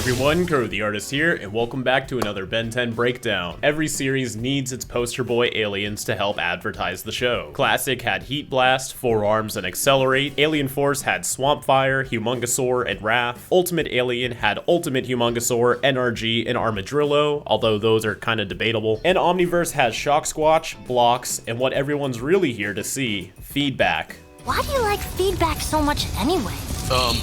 everyone, Crow the Artist here, and welcome back to another Ben 10 breakdown. Every series needs its poster boy aliens to help advertise the show. Classic had Heat Blast, Forearms, and Accelerate. Alien Force had Swamp Fire, Humongosaur, and Wrath. Ultimate Alien had Ultimate Humongosaur, NRG, and Armadillo, although those are kind of debatable. And Omniverse has Shock Squatch, Blocks, and what everyone's really here to see, Feedback. Why do you like Feedback so much anyway?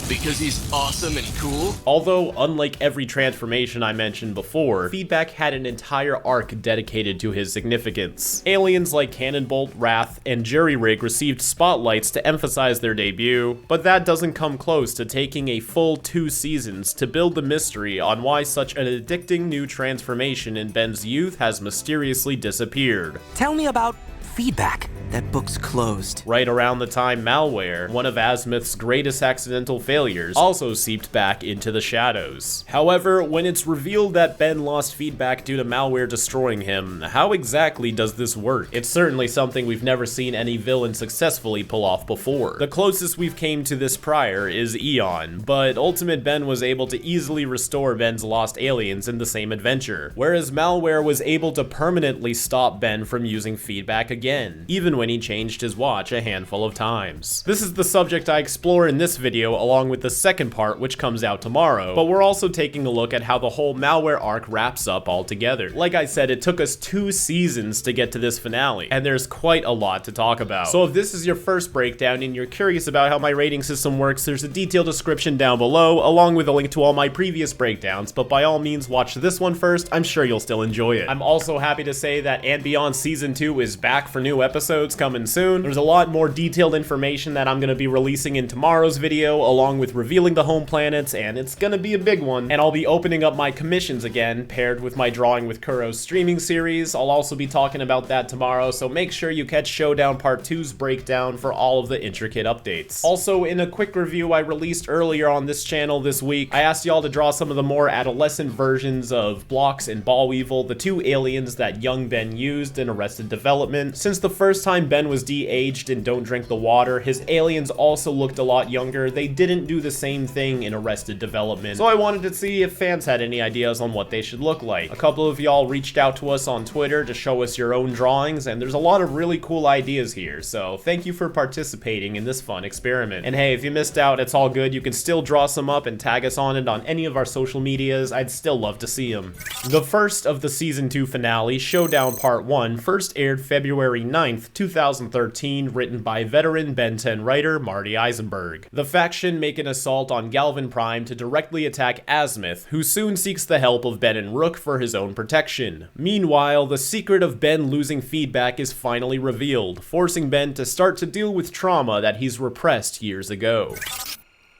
Because he's awesome and cool? Although, unlike every transformation I mentioned before, Feedback had an entire arc dedicated to his significance. Aliens like Cannonbolt, Wrath, and Jerry Rig received spotlights to emphasize their debut, but that doesn't come close to taking a full 2 seasons to build the mystery on why such an addicting new transformation in Ben's youth has mysteriously disappeared. Tell me about Feedback. That book's closed. Right around the time Malware, one of Azimuth's greatest accidental failures, also seeped back into the shadows. However, when it's revealed that Ben lost Feedback due to Malware destroying him, how exactly does this work? It's certainly something we've never seen any villain successfully pull off before. The closest we've came to this prior is Eon, but Ultimate Ben was able to easily restore Ben's lost aliens in the same adventure, whereas Malware was able to permanently stop Ben from using Feedback again, even when he changed his watch a handful of times. This is the subject I explore in this video along with the second part, which comes out tomorrow, but we're also taking a look at how the whole Malware arc wraps up altogether. Like I said, it took us 2 seasons to get to this finale, and there's quite a lot to talk about. So if this is your first breakdown and you're curious about how my rating system works, there's a detailed description down below, along with a link to all my previous breakdowns, but by all means watch this one first, I'm sure you'll still enjoy it. I'm also happy to say that And Beyond Season 2 is back for new episodes coming soon. There's a lot more detailed information that I'm going to be releasing in tomorrow's video, along with revealing the home planets, and it's going to be a big one. And I'll be opening up my commissions again, paired with my Drawing with Kuro's streaming series. I'll also be talking about that tomorrow, so make sure you catch Showdown Part 2's breakdown for all of the intricate updates. Also, in a quick review I released earlier on this channel this week, I asked y'all to draw some of the more adolescent versions of Blocks and Ball Weevil, the 2 aliens that young Ben used in Arrested Development. Since the first time Ben was de-aged in Don't Drink the Water, his aliens also looked a lot younger. They didn't do the same thing in Arrested Development, so I wanted to see if fans had any ideas on what they should look like. A couple of y'all reached out to us on Twitter to show us your own drawings, and there's a lot of really cool ideas here, so thank you for participating in this fun experiment. And hey, if you missed out, it's all good. You can still draw some up and tag us on it on any of our social medias. I'd still love to see them. The first of the Season 2 finale, Showdown Part 1, first aired February 9th, 2013, written by veteran Ben 10 writer Marty Eisenberg. The faction make an assault on Galvin Prime to directly attack Azimuth, who soon seeks the help of Ben and Rook for his own protection. Meanwhile, the secret of Ben losing Feedback is finally revealed, forcing Ben to start to deal with trauma that he's repressed years ago.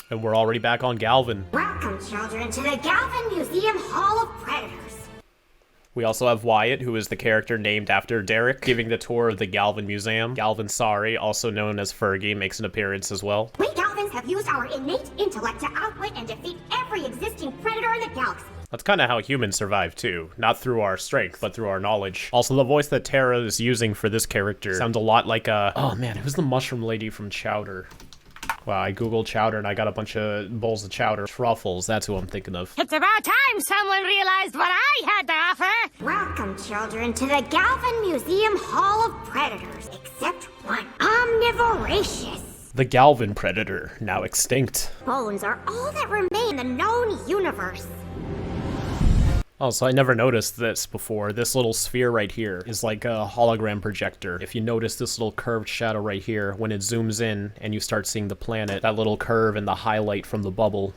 And we're already back on Galvin. Welcome, children, to the Galvin Museum Hall of Predators. We also have Wyatt, who is the character named after Derek, giving the tour of the Galvin Museum. Galvin Sari, also known as Fergie, makes an appearance as well. We Galvins have used our innate intellect to outwit and defeat every existing predator in the galaxy. That's kind of how humans survive too. Not through our strength, but through our knowledge. Also, the voice that Tara is using for this character sounds a lot like oh man, who's the mushroom lady from Chowder? Wow, I googled chowder and I got a bunch of bowls of chowder. Truffles, that's who I'm thinking of. It's about time someone realized what I had to offer! Welcome, children, to the Galvin Museum Hall of Predators, except one. Omnivoracious. The Galvin Predator, now extinct. Bones are all that remain in the known universe. Oh, so I never noticed this before. This little sphere right here is like a hologram projector. If you notice this little curved shadow right here, when it zooms in and you start seeing the planet, that little curve and the highlight from the bubble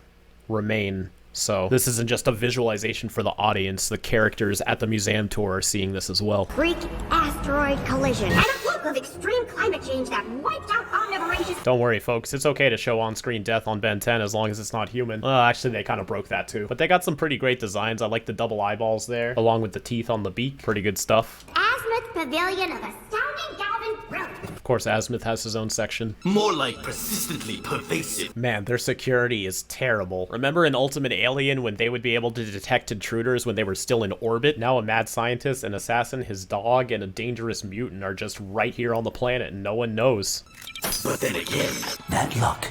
remain. So this isn't just a visualization for the audience. The characters at the museum tour are seeing this as well. Freak asteroid collision and a fluke of extreme climate change that wiped out omnivoracious. Don't worry, folks. It's okay to show on-screen death on Ben 10 as long as it's not human. Actually, they kind of broke that too. But they got some pretty great designs. I like the double eyeballs there, along with the teeth on the beak. Pretty good stuff. Azimuth Pavilion of Astounding Galvin Brilliance. Of course, Azimuth has his own section. More like persistently pervasive. Man, their security is terrible. Remember in Ultimate Alien when they would be able to detect intruders when they were still in orbit? Now a mad scientist, an assassin, his dog, and a dangerous mutant are just right here on the planet and no one knows. But then again, That look.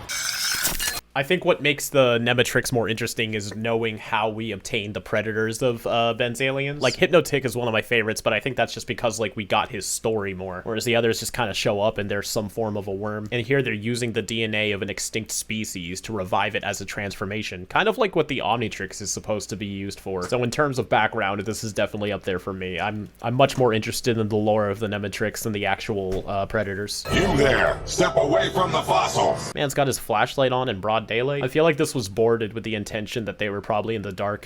I think what makes the Nemetrix more interesting is knowing how we obtain the predators of Ben's aliens. Like, Hypnotic is one of my favorites, but I think that's just because, like, we got his story more, whereas the others just kind of show up and they're some form of a worm. And here they're using the DNA of an extinct species to revive it as a transformation, kind of like what the Omnitrix is supposed to be used for. So in terms of background, this is definitely up there for me. I'm much more interested in the lore of the Nemetrix than the actual predators. You there! Step away from the fossils! Man's got his flashlight on in broad daylight. I feel like this was boarded with the intention that they were probably in the dark.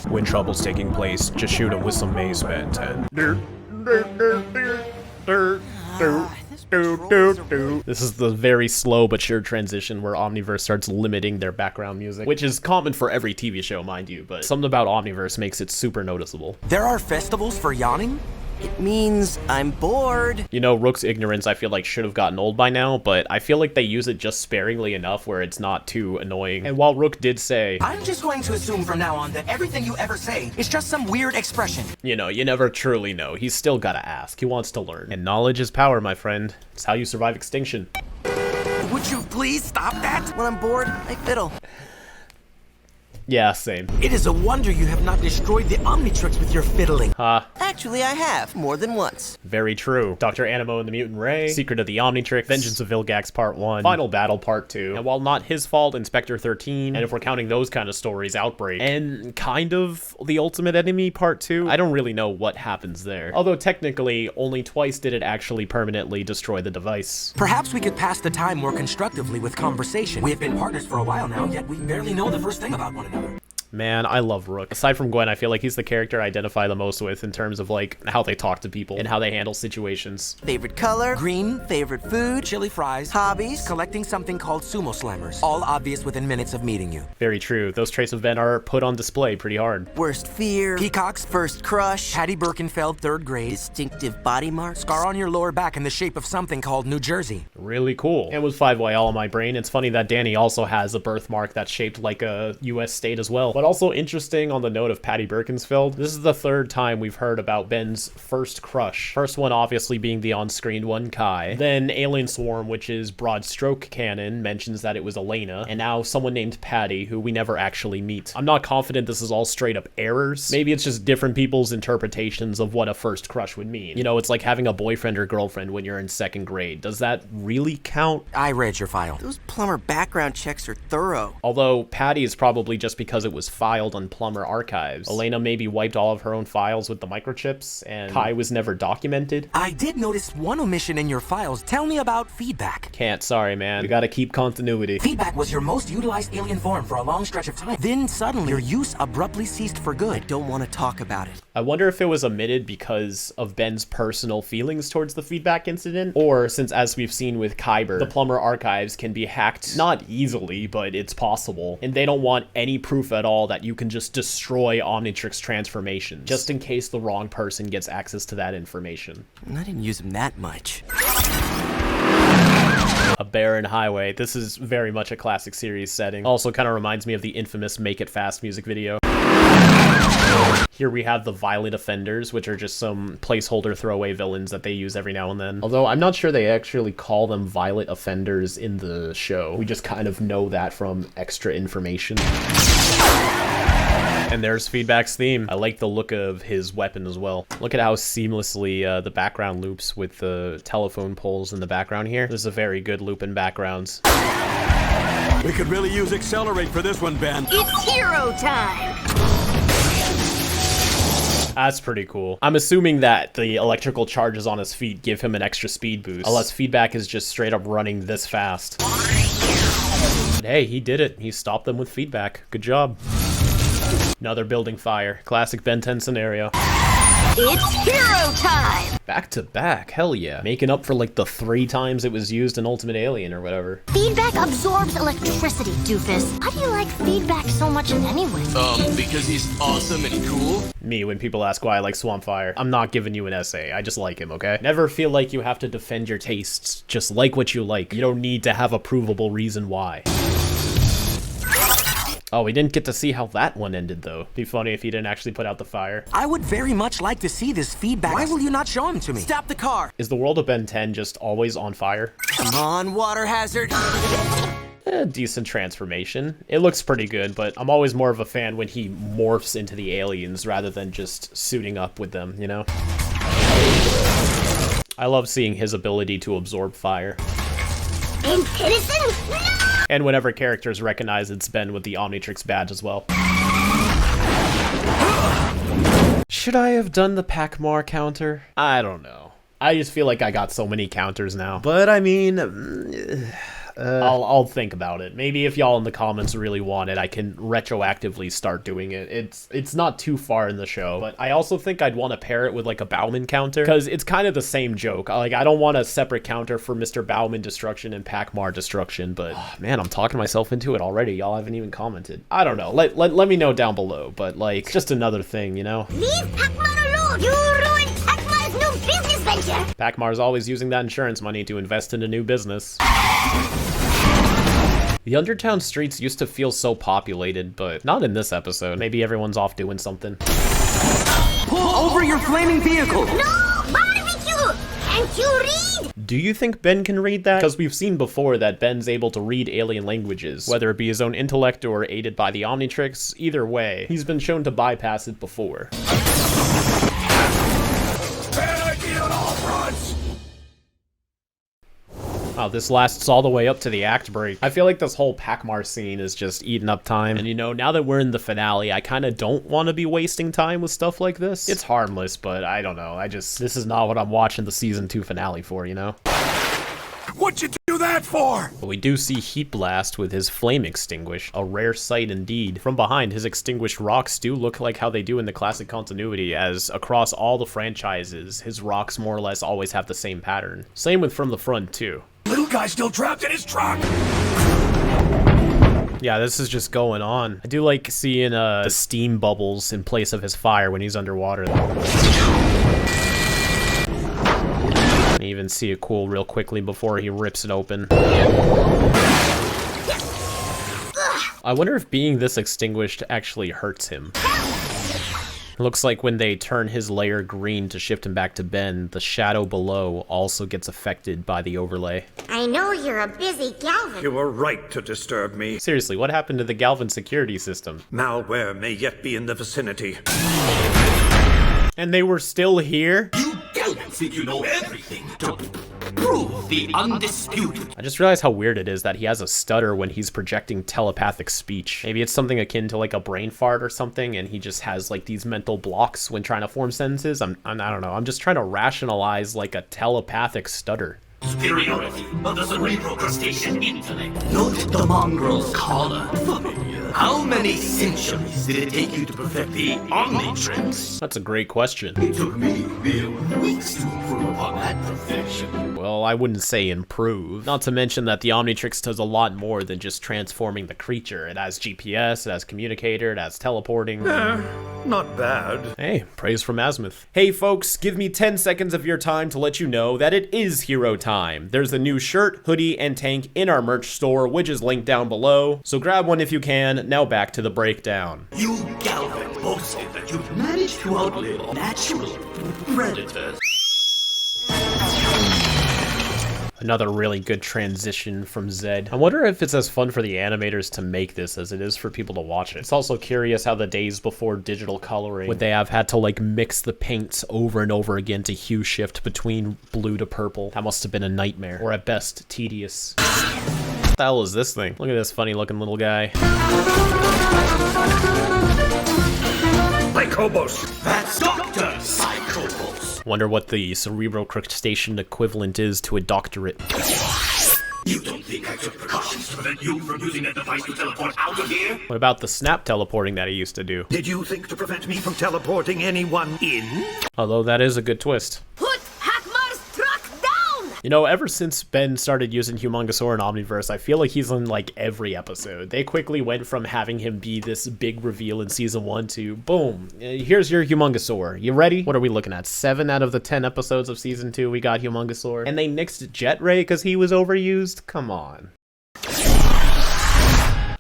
When trouble's taking place, just shoot him with some maze, Ben 10. This is the very slow but sure transition where Omniverse starts limiting their background music, which is common for every TV show, mind you, but something about Omniverse makes it super noticeable. There are festivals for yawning? It means I'm bored. You know, Rook's ignorance I feel like should have gotten old by now, but I feel like they use it just sparingly enough where it's not too annoying. And while Rook did say, I'm just going to assume from now on that everything you ever say is just some weird expression. You know, you never truly know. He's still gotta ask. He wants to learn. And knowledge is power, my friend. It's how you survive extinction. Would you please stop that? When I'm bored, I fiddle. Yeah, same. It is a wonder you have not destroyed the Omnitrix with your fiddling. Ha. Actually, I have, more than once. Very true. Dr. Animo and the Mutant Ray, Secret of the Omnitrix, Vengeance of Vilgax Part 1, Final Battle Part 2, and while not his fault, Inspector 13, and if we're counting those kind of stories, Outbreak, and kind of The Ultimate Enemy Part 2, I don't really know what happens there. Although technically, only twice did it actually permanently destroy the device. Perhaps we could pass the time more constructively with conversation. We have been partners for a while now, yet we barely know the first thing about one another. Man, I love Rook. Aside from Gwen, I feel like he's the character I identify the most with in terms of, like, how they talk to people and how they handle situations. Favorite color, green, favorite food, chili fries, hobbies, collecting something called sumo slammers. All obvious within minutes of meeting you. Very true. Those traits of Ben are put on display pretty hard. Worst fear, peacock's first crush, Patty Birkenfeld, 3rd grade, distinctive body marks, scar on your lower back in the shape of something called New Jersey. Really cool. And with 5Y all in my brain, it's funny that Danny also has a birthmark that's shaped like a US state as well. But also interesting on the note of Patty Birkenfeld, this is the 3rd time we've heard about Ben's first crush. First one obviously being the on-screen one, Kai. Then Alien Swarm, which is broad stroke canon, mentions that it was Elena. And now someone named Patty, who we never actually meet. I'm not confident this is all straight up errors. Maybe it's just different people's interpretations of what a first crush would mean. You know, it's like having a boyfriend or girlfriend when you're in 2nd grade. Does that really count? I read your file. Those plumber background checks are thorough. Although Patty is probably just because it was filed on Plumber archives. Elena maybe wiped all of her own files with the microchips, and Kai was never documented. I did notice one omission in your files. Tell me about feedback. Can't, sorry man. We gotta keep continuity. Feedback was your most utilized alien form for a long stretch of time. Then suddenly, your use abruptly ceased for good. I don't want to talk about it. I wonder if it was omitted because of Ben's personal feelings towards the feedback incident, or since as we've seen with Kyber, the Plumber archives can be hacked, not easily, but it's possible, and they don't want any proof at all that you can just destroy Omnitrix transformations, just in case the wrong person gets access to that information. I didn't use them that much. A barren highway. This is very much a classic series setting. Also kind of reminds me of the infamous Make It Fast music video. Here we have the Violent Offenders, which are just some placeholder throwaway villains that they use every now and then. Although I'm not sure they actually call them Violent Offenders in the show. We just kind of know that from extra information. And there's Feedback's theme. I like the look of his weapon as well. Look at how seamlessly the background loops with the telephone poles in the background here. This is a very good loop in backgrounds. We could really use Accelerate for this one, Ben. It's hero time! That's pretty cool. I'm assuming that the electrical charges on his feet give him an extra speed boost, unless Feedback is just straight up running this fast. But hey, he did it. He stopped them with Feedback. Good job. Another building fire. Classic Ben 10 scenario. It's hero time! Back to back, hell yeah. Making up for like the 3 times it was used in Ultimate Alien or whatever. Feedback absorbs electricity, doofus. Why do you like feedback so much anyway? Because he's awesome and cool. Me, when people ask why I like Swampfire, I'm not giving you an essay. I just like him, okay? Never feel like you have to defend your tastes. Just like what you like. You don't need to have a provable reason why. Oh, we didn't get to see how that one ended, though. Be funny if he didn't actually put out the fire. I would very much like to see this feedback. Why will you not show him to me? Stop the car! Is the world of Ben 10 just always on fire? Come on, water hazard! Decent transformation. It looks pretty good, but I'm always more of a fan when he morphs into the aliens rather than just suiting up with them, you know? I love seeing his ability to absorb fire. Citizen? No! And whenever characters recognize it's Ben with the Omnitrix badge as well. Should I have done the Pac-Mar counter? I don't know. I just feel like I got so many counters now. But I mean... I'll think about it. Maybe if y'all in the comments really want it, I can retroactively start doing it. It's not too far in the show, but I also think I'd want to pair it with like a Bauman counter, because it's kind of the same joke. Like, I don't want a separate counter for Mr. Bauman destruction and Pac-Mar destruction, but man, I'm talking myself into it already. Y'all haven't even commented. I don't know. Let me know down below, but like, just another thing, you know? Leave Pac-Man alone! You ruined Pac-Man's new business venture! Pac-Mar's always using that insurance money to invest in a new business. The Undertown streets used to feel so populated, but not in this episode. Maybe everyone's off doing something. Pull over your flaming vehicle! No! Barbecue! Can't you read? Do you think Ben can read that? Because we've seen before that Ben's able to read alien languages, whether it be his own intellect or aided by the Omnitrix. Either way, he's been shown to bypass it before. Bad idea on all fronts! Oh, this lasts all the way up to the act break. I feel like this whole Pac-Mar scene is just eating up time. And you know, now that we're in the finale, I kind of don't want to be wasting time with stuff like this. It's harmless, but I don't know. This is not what I'm watching the season 2 finale for, you know? What'd you do that for? But we do see Heat Blast with his flame extinguished, a rare sight indeed. From behind, his extinguished rocks do look like how they do in the classic continuity, as across all the franchises, his rocks more or less always have the same pattern. Same with from the front too. Little guy still trapped in his truck. Yeah, this is just going on. I do like seeing the steam bubbles in place of his fire when he's underwater. You even see it cool real quickly before he rips it open. I wonder if being this extinguished actually hurts him. Looks like when they turn his layer green to shift him back to Ben, the shadow below also gets affected by the overlay. I know you're a busy Galvin. You were right to disturb me. Seriously, what happened to the Galvin security system? Malware may yet be in the vicinity. And they were still here? You Galvin think you know everything. To prove the undisputed. I just realized how weird it is that he has a stutter when he's projecting telepathic speech. Maybe it's something akin to like a brain fart or something, and he just has like these mental blocks when trying to form sentences. I don't know. I'm just trying to rationalize like a telepathic stutter. Superiority of the cerebral crustacean intellect. Note the mongrel's collar. Familiar. How many centuries did it take you to perfect the Omnitrix? That's a great question. It took me mere weeks to improve upon that perfection. Well, I wouldn't say improve. Not to mention that the Omnitrix does a lot more than just transforming the creature. It has GPS, it has communicator, it has teleporting. Not bad. Hey, praise from Azimuth. Hey folks, give me 10 seconds of your time to let you know that it is hero time. There's a new shirt, hoodie, and tank in our merch store, which is linked down below. So grab one if you can. Now back to the breakdown. You Galvin boasted that you've managed to outlive natural predators. Another really good transition from Zed. I wonder if it's as fun for the animators to make this as it is for people to watch it. It's also curious how the days before digital coloring, would they have had to like mix the paints over and over again to hue shift between blue to purple? That must have been a nightmare, or at best, tedious. What the hell is this thing? Look at this funny looking little guy. Lycobos. That's Dr. Psychobos. Wonder what the cerebral crustacean equivalent is to a doctorate. You don't think I took precautions to prevent you from using that device to teleport out of here? What about the snap teleporting that he used to do? Did you think to prevent me from teleporting anyone in? Although that is a good twist. Put Hackmar's truck down! You know, ever since Ben started using Humongosaur in Omniverse, I feel like he's in like every episode. They quickly went from having him be this big reveal in season 1 to boom, here's your Humongosaur. You ready? What are we looking at? 7 out of the 10 episodes of season 2 we got Humongosaur. And they nixed Jet Ray because he was overused? Come on.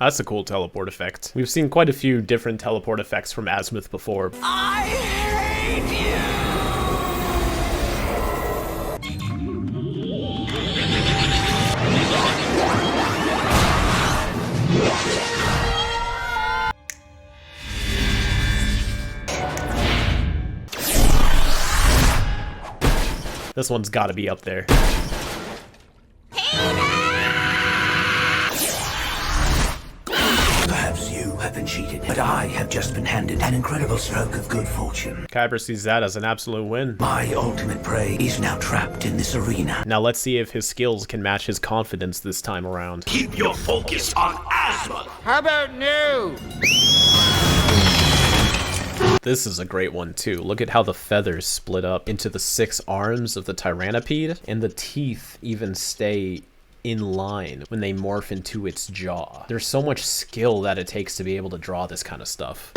That's a cool teleport effect. We've seen quite a few different teleport effects from Azimuth before. I hate you! This one's gotta be up there. Perhaps you have been cheated, but I have just been handed an incredible stroke of good fortune. Kyber sees that as an absolute win. My ultimate prey is now trapped in this arena. Now let's see if his skills can match his confidence this time around. Keep your focus on Azimuth. How about new? This is a great one too. Look at how the feathers split up into the 6 arms of the Tyrannopede, and the teeth even stay in line when they morph into its jaw. There's so much skill that it takes to be able to draw this kind of stuff.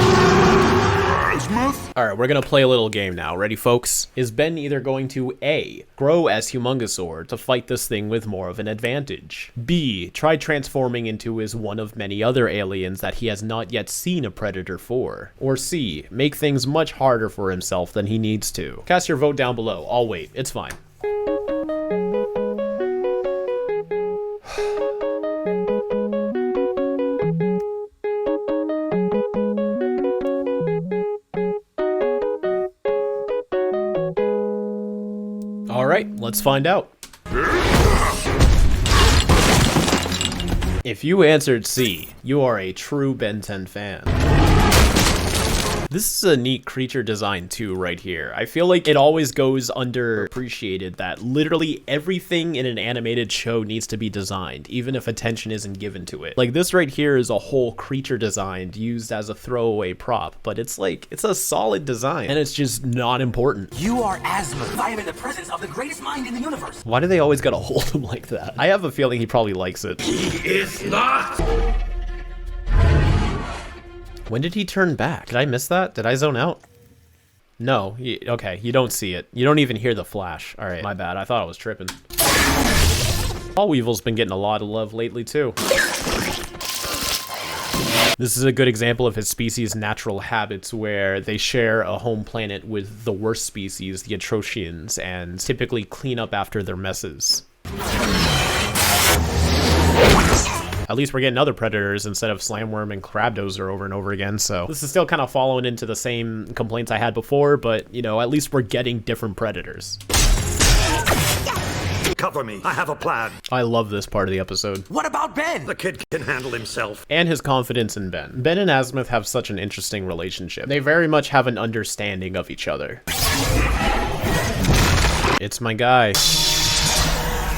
Alright, we're gonna play a little game now. Ready, folks? Is Ben either going to A, grow as Humongousaur to fight this thing with more of an advantage? B, try transforming into his one of many other aliens that he has not yet seen a predator for? Or C, make things much harder for himself than he needs to? Cast your vote down below. I'll wait. It's fine. Alright, let's find out. If you answered C, you are a true Ben 10 fan. This is a neat creature design too right here. I feel like it always goes underappreciated that literally everything in an animated show needs to be designed, even if attention isn't given to it. Like this right here is a whole creature designed used as a throwaway prop, but it's like, it's a solid design and it's just not important. You are Azimuth. I am in the presence of the greatest mind in the universe. Why do they always gotta hold him like that? I have a feeling he probably likes it. He is not. When did he turn back? Did I miss that? Did I zone out? No. Okay, you don't see it. You don't even hear the flash. All right, my bad. I thought I was tripping. Paul Weevil's been getting a lot of love lately, too. This is a good example of his species' natural habits, where they share a home planet with the worst species, the Atrocians, and typically clean up after their messes. At least we're getting other predators instead of Slamworm and Crabdozer over and over again, so this is still kind of following into the same complaints I had before, but, you know, at least we're getting different predators. Cover me. I have a plan. I love this part of the episode. What about Ben? The kid can handle himself. And his confidence in Ben. Ben and Azimuth have such an interesting relationship. They very much have an understanding of each other. It's my guy.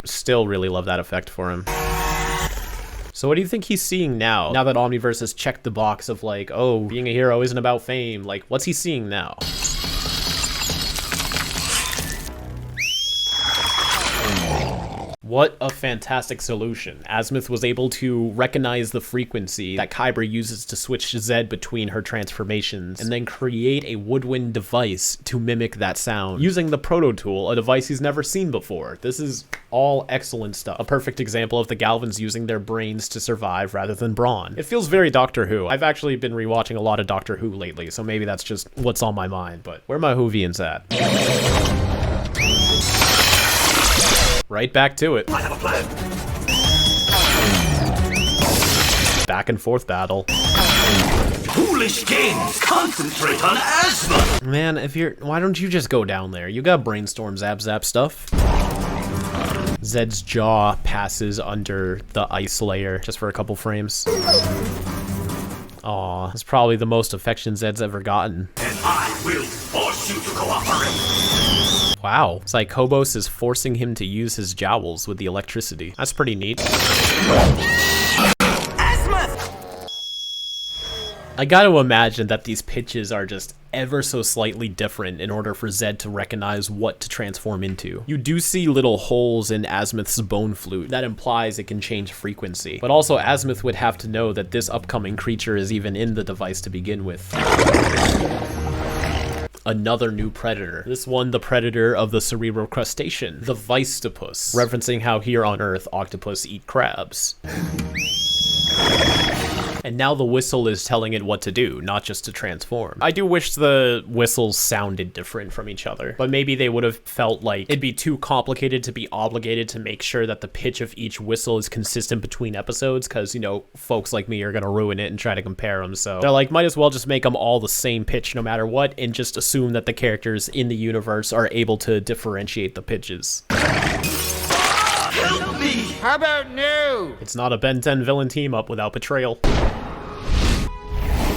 Still really love that effect for him. So what do you think he's seeing now that Omniverse has checked the box of like, oh, being a hero isn't about fame? Like, what's he seeing now? What a fantastic solution. Azimuth was able to recognize the frequency that Kyber uses to switch Zed between her transformations, and then create a woodwind device to mimic that sound, using the Proto Tool, a device he's never seen before. This is all excellent stuff. A perfect example of the Galvins using their brains to survive rather than brawn. It feels very Doctor Who. I've actually been rewatching a lot of Doctor Who lately, so maybe that's just what's on my mind, but where my Whovians at? Right back to it. I have a plan. Back and forth battle. Foolish games. Concentrate on Azimuth. Man, why don't you just go down there? You got brainstorm zap stuff. Zed's jaw passes under the ice layer just for a couple frames. Aw, it's probably the most affection Zed's ever gotten. And I will force you to cooperate. Wow, it's like Hobos is forcing him to use his jowls with the electricity. That's pretty neat. Azimuth! I gotta imagine that these pitches are just ever so slightly different in order for Zed to recognize what to transform into. You do see little holes in Azimuth's bone flute. That implies it can change frequency. But also Azimuth would have to know that this upcoming creature is even in the device to begin with. Another new predator. This one, the predator of the cerebral crustacean, the Vicetopus, referencing how here on Earth, octopus eat crabs. and now the whistle is telling it what to do, not just to transform. I do wish the whistles sounded different from each other, but maybe they would have felt like it'd be too complicated to be obligated to make sure that the pitch of each whistle is consistent between episodes, because, you know, folks like me are gonna ruin it and try to compare them, so they're like, might as well just make them all the same pitch no matter what, and just assume that the characters in the universe are able to differentiate the pitches. Help me! How about no? It's not a Ben 10 villain team-up without betrayal.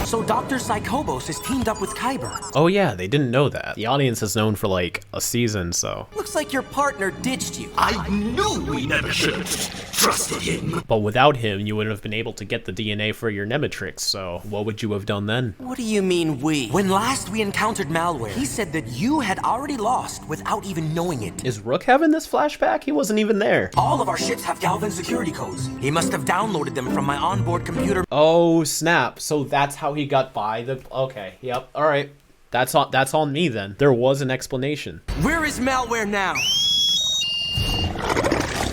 So Dr. Psychobos is teamed up with Kyber. Oh yeah, they didn't know that. The audience has known for like a season, so. Looks like your partner ditched you. I knew we never should have trusted him. But without him, you wouldn't have been able to get the DNA for your Nemetrix, so what would you have done then? What do you mean we? When last we encountered Malware, he said that you had already lost without even knowing it. Is Rook having this flashback? He wasn't even there. All of our ships have Galvin security codes. He must have downloaded them from my onboard computer. Oh snap, so that's how he got by the, okay, yep, all right. That's on me then. There was an explanation. Where is Malware now?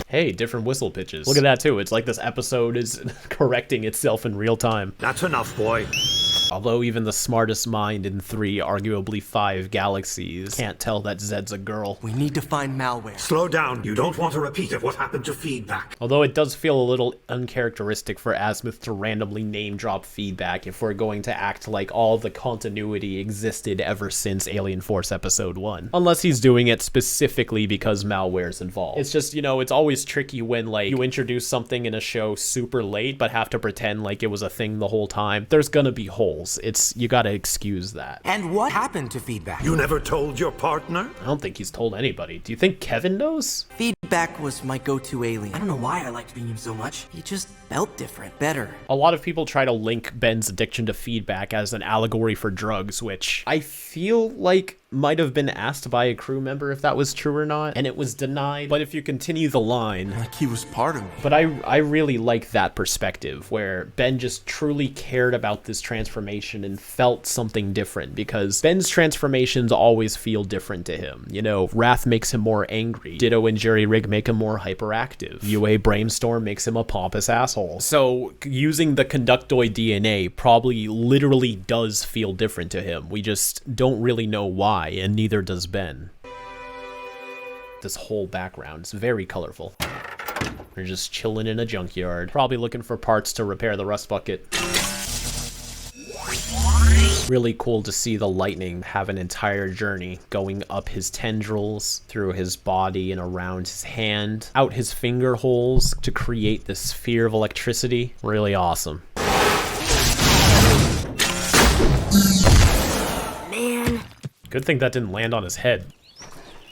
Hey, different whistle pitches. Look at that too. It's like this episode is correcting itself in real time. That's enough, boy. Although even the smartest mind in 3, arguably 5 galaxies can't tell that Zed's a girl. We need to find Malware. Slow down. You don't want a repeat of what happened to Feedback. Although it does feel a little uncharacteristic for Azimuth to randomly name drop Feedback if we're going to act like all the continuity existed ever since Alien Force Episode 1. Unless he's doing it specifically because Malware's involved. It's just, you know, it's always tricky when like you introduce something in a show super late but have to pretend like it was a thing the whole time. There's gonna be holes. You gotta excuse that. And what happened to Feedback? You never told your partner? I don't think he's told anybody. Do you think Kevin knows? Feedback was my go-to alien. I don't know why I liked being him so much. He just felt different, better. A lot of people try to link Ben's addiction to Feedback as an allegory for drugs, which I feel like might have been asked by a crew member if that was true or not, and it was denied. But if you continue the line, Like he was part of me. but I really like that perspective where Ben just truly cared about this transformation and felt something different, because Ben's transformations always feel different to him. You know, Wrath makes him more angry. Ditto and Jerry Rig make him more hyperactive. UA Brainstorm makes him a pompous asshole. So using the conductoid DNA probably literally does feel different to him. We just don't really know why, and neither does Ben. This whole background is very colorful. They're just chilling in a junkyard, probably looking for parts to repair the rust bucket. Really cool to see the lightning have an entire journey going up his tendrils, through his body and around his hand, out his finger holes to create this sphere of electricity. Really awesome. Man. Good thing that didn't land on his head.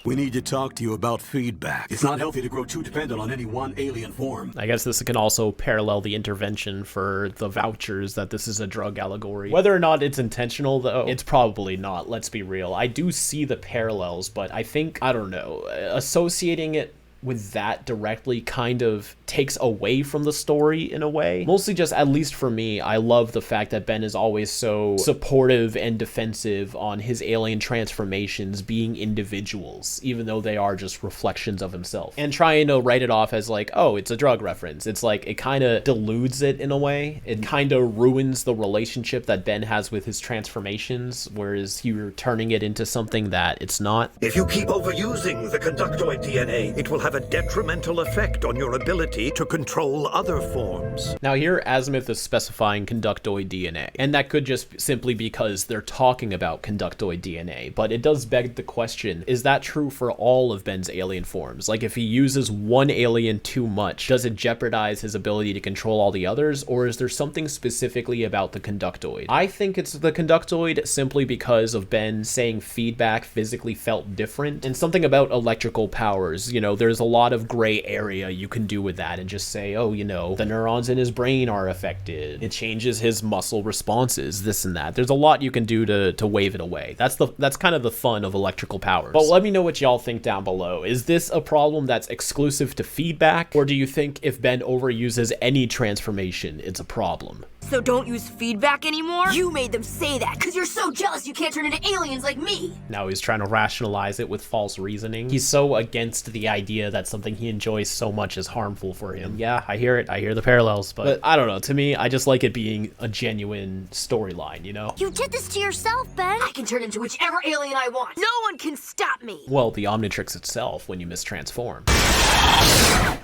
We need to talk to you about Feedback. It's not healthy to grow too dependent on any one alien form. I guess this can also parallel the intervention for the vouchers that this is a drug allegory. Whether or not it's intentional, though, it's probably not, let's be real. I do see the parallels, but I think, I don't know, associating it with that directly kind of takes away from the story in a way. Mostly just, at least for me, I love the fact that Ben is always so supportive and defensive on his alien transformations being individuals, even though they are just reflections of himself. And trying to write it off as like, oh, it's a drug reference. It's like, it kind of deludes it in a way. It kind of ruins the relationship that Ben has with his transformations, whereas you're turning it into something that it's not. If you keep overusing the conductoid DNA, it will have a detrimental effect on your ability to control other forms. Now here, Azimuth is specifying conductoid DNA, and that could just simply because they're talking about conductoid DNA, but it does beg the question, is that true for all of Ben's alien forms? Like, if he uses one alien too much, does it jeopardize his ability to control all the others, or is there something specifically about the conductoid? I think it's the conductoid simply because of Ben saying Feedback physically felt different, and something about electrical powers. You know, there's a lot of gray area you can do with that and just say, oh, you know, the neurons in his brain are affected. It changes his muscle responses, this and that. There's a lot you can do to wave it away. That's kind of the fun of electrical powers. But let me know what y'all think down below. Is this a problem that's exclusive to Feedback, or do you think if Ben overuses any transformation, it's a problem? So don't use Feedback anymore? You made them say that because you're so jealous you can't turn into aliens like me. Now he's trying to rationalize it with false reasoning. He's so against the idea idea that something he enjoys so much is harmful for him. Yeah, I hear it. I hear the parallels, but I don't know. To me, I just like it being a genuine storyline, you know? You did this to yourself, Ben. I can turn into whichever alien I want. No one can stop me. Well, the Omnitrix itself when you mistransform.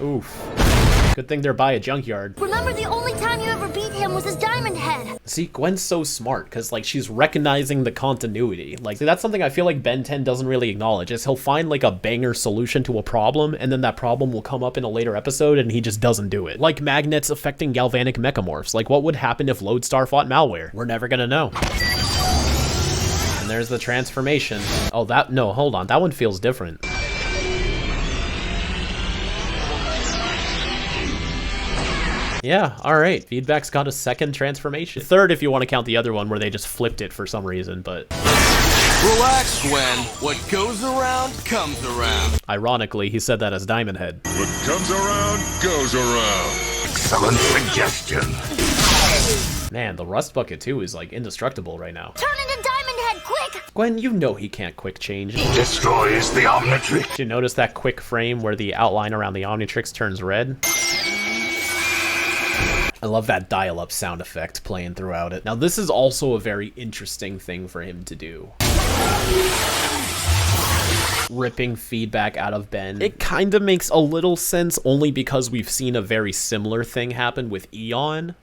Oof. Good thing they're by a junkyard. Remember the only time you ever beat him was his diamond head. See, Gwen's so smart because like she's recognizing the continuity. Like see, that's something I feel like Ben 10 doesn't really acknowledge is he'll find like a banger solution to a problem and then that problem will come up in a later episode and he just doesn't do it. Like magnets affecting galvanic mechamorphs. Like what would happen if Lodestar fought Malware? We're never gonna know. And there's the transformation. Oh, no, hold on. That one feels different. Yeah, alright. Feedback's got a second transformation. Third if you want to count the other one where they just flipped it for some reason, but... Relax, Gwen. What goes around, comes around. Ironically, he said that as Diamond Head. What comes around, goes around. Excellent suggestion. Man, the Rust Bucket too is like indestructible right now. Turn into Diamond Head, quick! Gwen, you know he can't quick change. He destroys the Omnitrix. Did you notice that quick frame where the outline around the Omnitrix turns red? I love that dial-up sound effect playing throughout it. Now this is also a very interesting thing for him to do. Ripping feedback out of Ben. It kind of makes a little sense only because we've seen a very similar thing happen with Eon.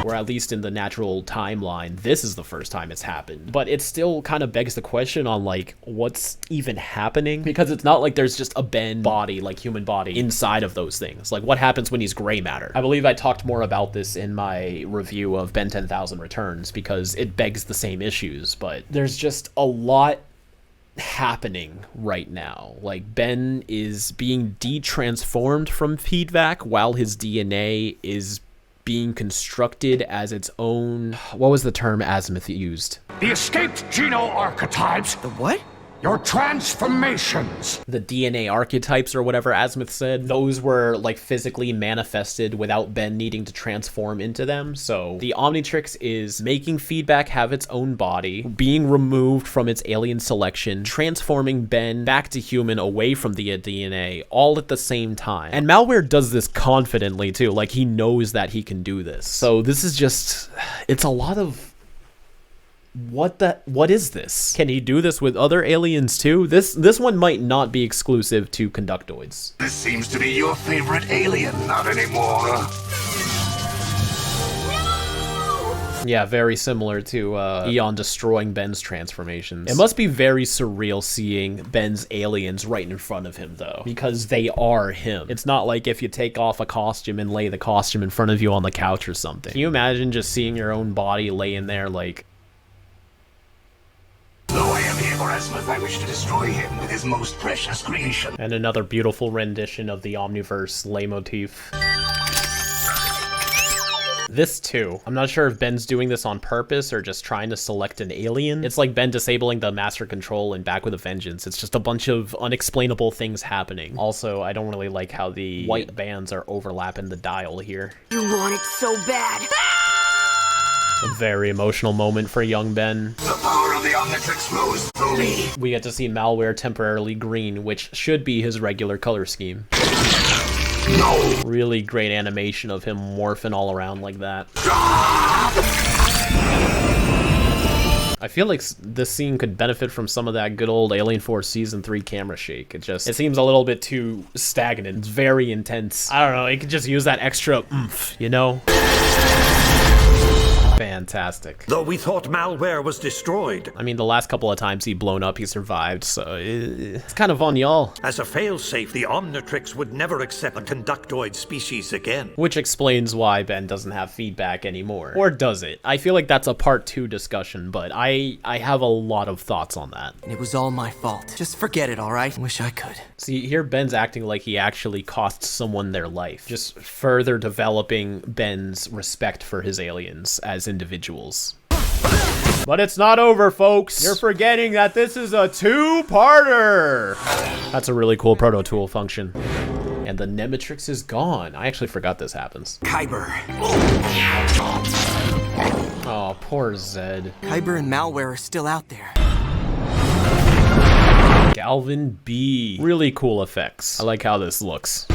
Or at least in the natural timeline, this is the first time it's happened. But it still kind of begs the question on like, what's even happening? Because it's not like there's just a Ben body, like human body, inside of those things. Like what happens when he's gray matter? I believe I talked more about this in my review of Ben 10,000 Returns because it begs the same issues, but there's just a lot happening right now. Like Ben is being de-transformed from feedback while his DNA is being constructed as its own... What was the term Azimuth used? The escaped geno-archetypes. The what? Your transformations. The DNA archetypes or whatever Azimuth said, those were like physically manifested without Ben needing to transform into them. So the Omnitrix is making feedback have its own body, being removed from its alien selection, transforming Ben back to human away from the DNA, all at the same time. And Malware does this confidently too, like he knows that he can do this. So this is just, it's a lot of... What is this? Can he do this with other aliens too? This one might not be exclusive to conductoids. This seems to be your favorite alien, not anymore. No! Yeah, very similar to Eon destroying Ben's transformations. It must be very surreal seeing Ben's aliens right in front of him though, because they are him. It's not like if you take off a costume and lay the costume in front of you on the couch or something. Can you imagine just seeing your own body laying there like... Though I am here for Azimuth, I wish to destroy him with his most precious creation. And another beautiful rendition of the Omniverse leitmotif. This too. I'm not sure if Ben's doing this on purpose or just trying to select an alien. It's like Ben disabling the master control and Back with a Vengeance. It's just a bunch of unexplainable things happening. Also, I don't really like how the white bands are overlapping the dial here. You want it so bad. A very emotional moment for young Ben. The power of the Omnitrix flows through me. We get to see Malware temporarily green, which should be his regular color scheme. No. Really great animation of him morphing all around like that. I feel like this scene could benefit from some of that good old Alien Force Season 3 camera shake. It seems a little bit too stagnant. It's very intense. I don't know, it could just use that extra oomph, you know? Fantastic. Though we thought Malware was destroyed. I mean, the last couple of times he blown up, he survived, so it's kind of on y'all. As a failsafe, the Omnitrix would never accept a conductoid species again. Which explains why Ben doesn't have feedback anymore. Or does it? I feel like that's a part 2 discussion, but I have a lot of thoughts on that. And it was all my fault. Just forget it, all right? Wish I could. See, here Ben's acting like he actually cost someone their life. Just further developing Ben's respect for his aliens as individuals. But it's not over, folks. You're forgetting that this is a 2-parter. That's a really cool Proto Tool function. And and the Nemetrix is gone. I actually forgot this happens. Kyber. Oh, poor Zed. Kyber and Malware are still out there. Galvin B. Really cool effects. I like how this looks.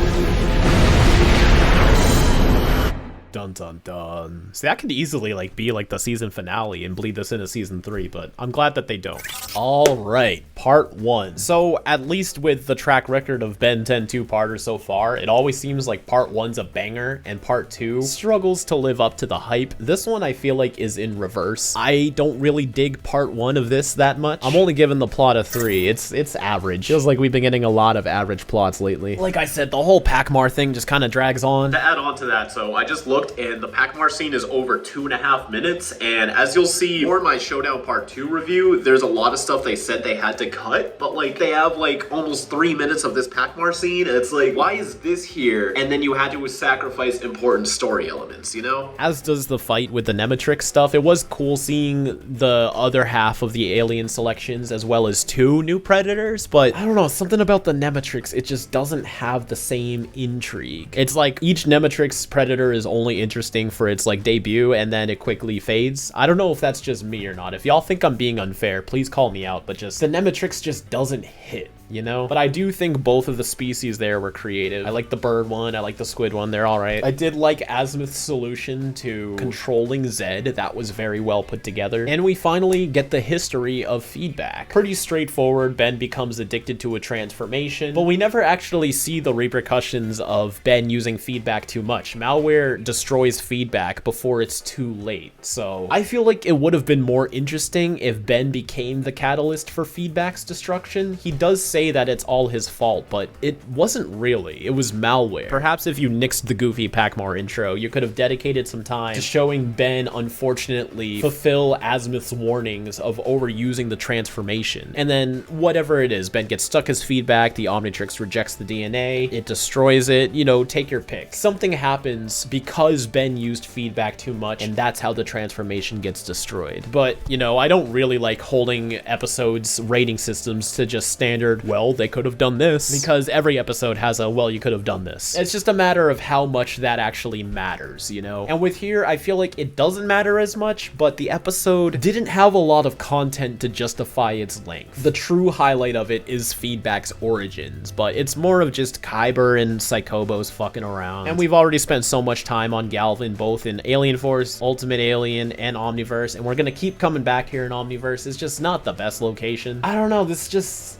Dun dun dun. See, that could easily like be like the season finale and bleed this into season 3, but I'm glad that they don't. All right, part 1. So at least with the track record of Ben 10 2-parters so far, it always seems like part 1's a banger and part 2 struggles to live up to the hype. This one I feel like is in reverse. I don't really dig part 1 of this that much. I'm only giving the plot a 3. It's average. Feels like we've been getting a lot of average plots lately. Like I said, the whole Pac-Mar thing just kind of drags on. To add on to that, so I just looked and the Pac-Mar scene is over 2.5 minutes, and as you'll see for my Showdown Part 2 review, there's a lot of stuff they said they had to cut, but like they have like almost 3 minutes of this Pac-Mar scene, and it's like, why is this here? And then you had to sacrifice important story elements, you know? As does the fight with the Nemetrix stuff. It was cool seeing the other half of the alien selections as well as 2 new predators, but I don't know, something about the Nemetrix, it just doesn't have the same intrigue. It's like each Nemetrix predator is only interesting for its like debut and then it quickly fades. I don't know if that's just me or not. If y'all think I'm being unfair, please call me out, but just the Nemetrix just doesn't hit, you know? But I do think both of the species there were creative. I like the bird one, I like the squid one, they're all right. I did like Azimuth's solution to controlling Zed. That was very well put together. And we finally get the history of feedback. Pretty straightforward. Ben becomes addicted to a transformation, but we never actually see the repercussions of Ben using feedback too much. Malware destroys feedback before it's too late. So I feel like it would have been more interesting if Ben became the catalyst for feedback's destruction. He does say that it's all his fault, but it wasn't really. It was Malware. Perhaps if you nixed the goofy Pac-Mar intro, you could have dedicated some time to showing Ben unfortunately fulfill Azimuth's warnings of overusing the transformation. And then whatever it is, Ben gets stuck as feedback, the Omnitrix rejects the DNA, it destroys it, you know, take your pick. Something happens because Ben used feedback too much, and that's how the transformation gets destroyed. But, you know, I don't really like holding episodes' rating systems to just standard, well, they could have done this, because every episode has a, well, you could have done this. It's just a matter of how much that actually matters, you know? And with here, I feel like it doesn't matter as much, but the episode didn't have a lot of content to justify its length. The true highlight of it is feedback's origins, but it's more of just Kyber and Psychobos fucking around. And we've already spent so much time on Galvin, both in Alien Force, Ultimate Alien, and Omniverse, and we're gonna keep coming back here in Omniverse. It's just not the best location. I don't know, this just...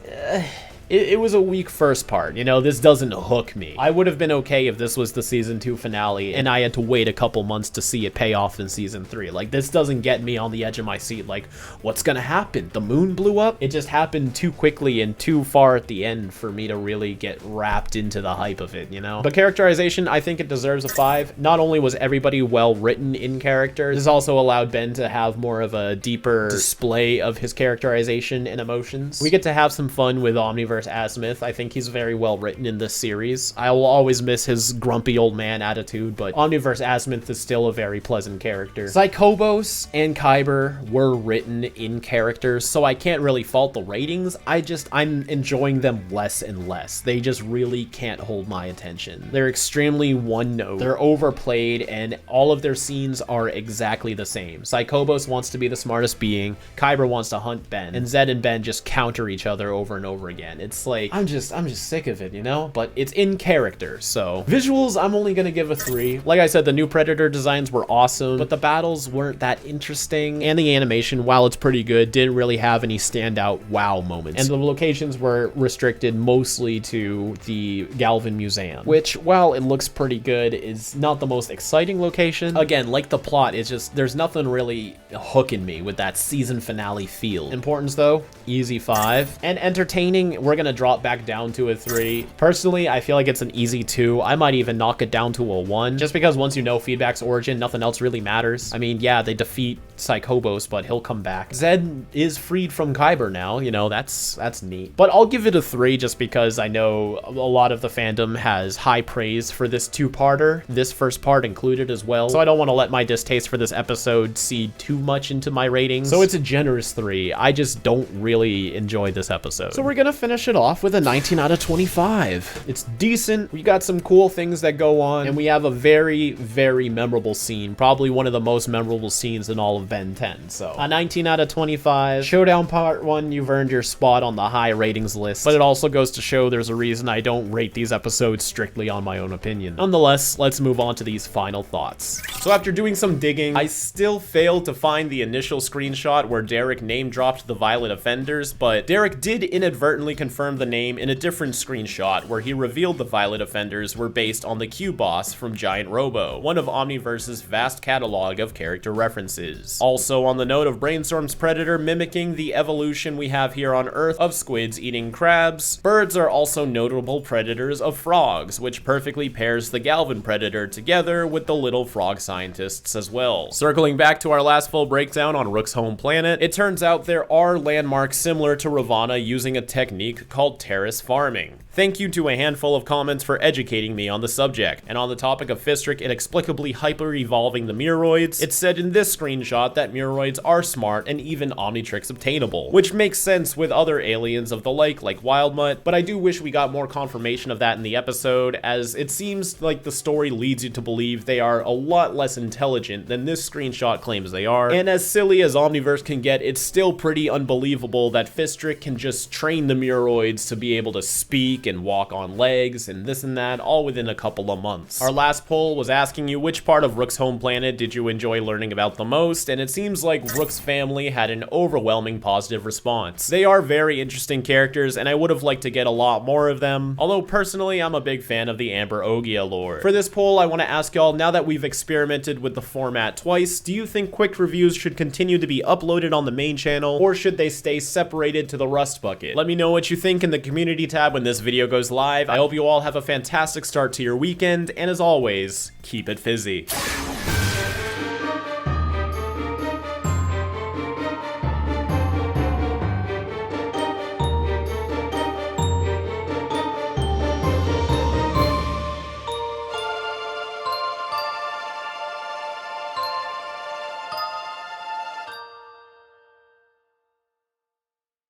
It was a weak first part, you know, this doesn't hook me. I would have been okay if this was the season 2 finale and I had to wait a couple months to see it pay off in season 3. Like, this doesn't get me on the edge of my seat, like, what's gonna happen? The moon blew up? It just happened too quickly and too far at the end for me to really get wrapped into the hype of it, you know? But characterization, I think it deserves a 5. Not only was everybody well written in character, this also allowed Ben to have more of a deeper display of his characterization and emotions. We get to have some fun with Omniverse Azimuth. I think he's very well written in this series. I will always miss his grumpy old man attitude, but Omniverse Azimuth is still a very pleasant character. Psychobos and Kyber were written in character, so I can't really fault the ratings. I'm enjoying them less and less. They just really can't hold my attention. They're extremely one note. They're overplayed, and all of their scenes are exactly the same. Psychobos wants to be the smartest being, Kyber wants to hunt Ben, and Zed and Ben just counter each other over and over again. It's like, I'm just sick of it, you know? But it's in character, so. Visuals, I'm only gonna give a 3. Like I said, the new Predator designs were awesome, but the battles weren't that interesting, and the animation, while it's pretty good, didn't really have any standout wow moments. And the locations were restricted mostly to the Galvin Museum, which, while it looks pretty good, is not the most exciting location. Again, like the plot, it's just, there's nothing really hooking me with that season finale feel. Importance though, easy 5. And entertaining, we're gonna drop back down to a 3. Personally, I feel like it's an easy 2. I might even knock it down to a 1, just because once you know feedback's origin, nothing else really matters. I mean, yeah, they defeat Psychobos, but he'll come back. Zed is freed from Kyber now, you know, that's neat. But I'll give it a 3 just because I know a lot of the fandom has high praise for this two-parter, this first part included as well. So I don't want to let my distaste for this episode seed too much into my ratings. So it's a generous 3. I just don't really enjoy this episode. So we're gonna finish it off with a 19 out of 25. It's decent. We got some cool things that go on, and we have a very, very memorable scene. Probably one of the most memorable scenes in all of Ben 10. So a 19 out of 25. Showdown Part 1, you've earned your spot on the high ratings list, but it also goes to show there's a reason I don't rate these episodes strictly on my own opinion. Nonetheless, let's move on to these final thoughts. So after doing some digging, I still failed to find the initial screenshot where Derek name dropped the Violet Offenders, but Derek did inadvertently confirm the name in a different screenshot where he revealed the Violet Offenders were based on the Q boss from Giant Robo, one of Omniverse's vast catalog of character references. Also, on the note of Brainstorm's predator mimicking the evolution we have here on Earth of squids eating crabs, birds are also notable predators of frogs, which perfectly pairs the Galvin predator together with the little frog scientists as well. Circling back to our last full breakdown on Rook's home planet, it turns out there are landmarks similar to Ravana using a technique called terrace farming. Thank you to a handful of comments for educating me on the subject. And on the topic of Fistric inexplicably hyper-evolving the Muroids, it said in this screenshot that Muroids are smart and even Omnitrix obtainable, which makes sense with other aliens of the like Wildmutt, but I do wish we got more confirmation of that in the episode, as it seems like the story leads you to believe they are a lot less intelligent than this screenshot claims they are. And as silly as Omniverse can get, it's still pretty unbelievable that Fistric can just train the Muroids to be able to speak and walk on legs and this and that, all within a couple of months. Our last poll was asking you which part of Rook's home planet did you enjoy learning about the most, and it seems like Rook's family had an overwhelming positive response. They are very interesting characters, and I would have liked to get a lot more of them, although personally I'm a big fan of the Amber Ogia lore. For this poll, I want to ask y'all, now that we've experimented with the format twice, do you think quick reviews should continue to be uploaded on the main channel, or should they stay separated to the Rust bucket? Let me know what you think in the community tab when this video goes live. I hope you all have a fantastic start to your weekend, and as always, keep it fizzy.